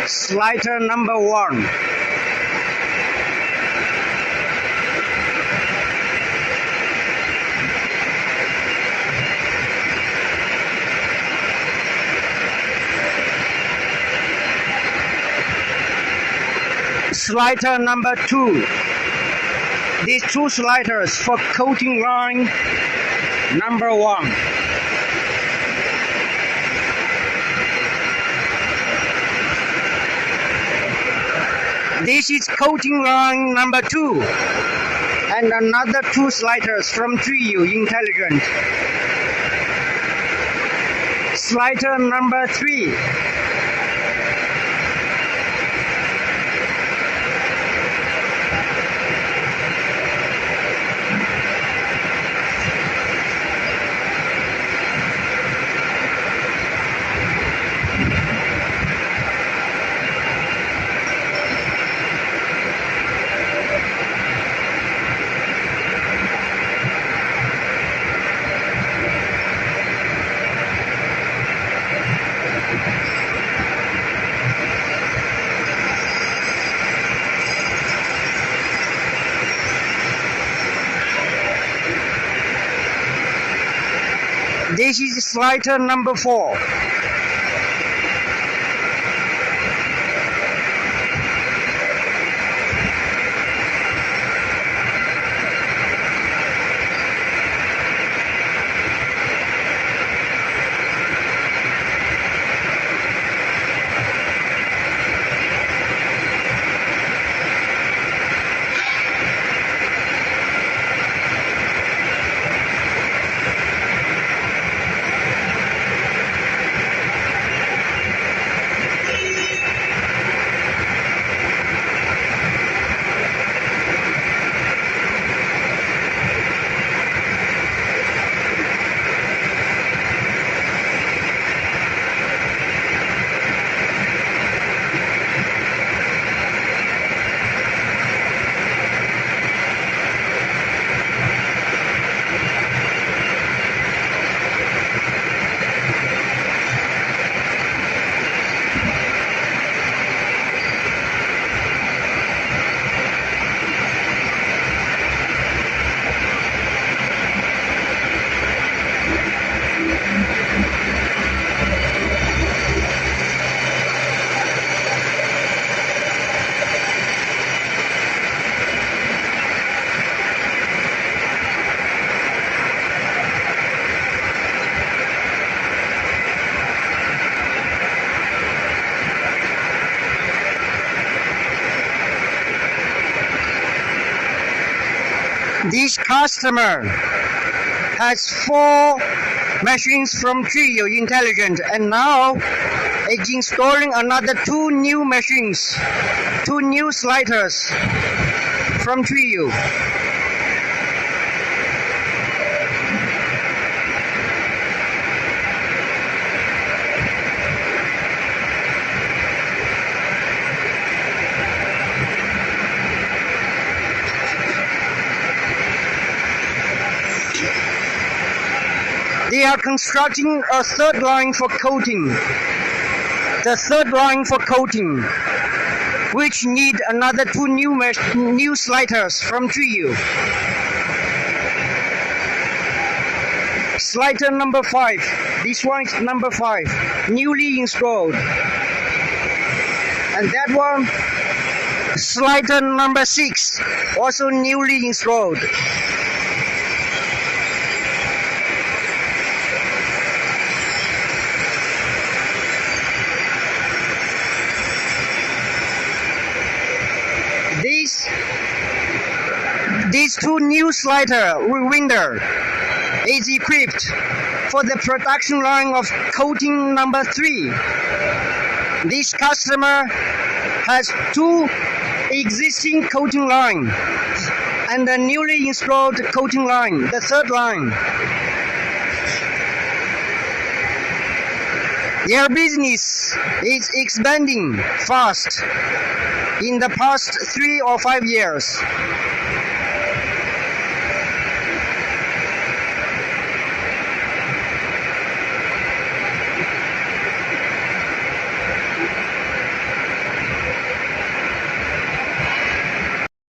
Slider number 1. Slider number 2. These 2 sliders for coating line number 1. This is coating line number 2, and another 2 sliders from Trio Intelligent. Slider number 3. This is slider number 4. This customer has 4 machines from Trio Intelligent, and now it's installing another 2 new machines, 2 new sliders from Trio. They are constructing a 3rd line for coating. The 3rd line for coating, which need another 2 new sliders from Trio. Slider number 5. This one is number 5, newly installed. And that one, slider number 6, also newly installed. These 2 new slider rewinder is equipped for the production line of coating number 3. This customer has 2 existing coating line and a newly installed coating line, the 3rd line. Their business is expanding fast in the past 3 or 5 years.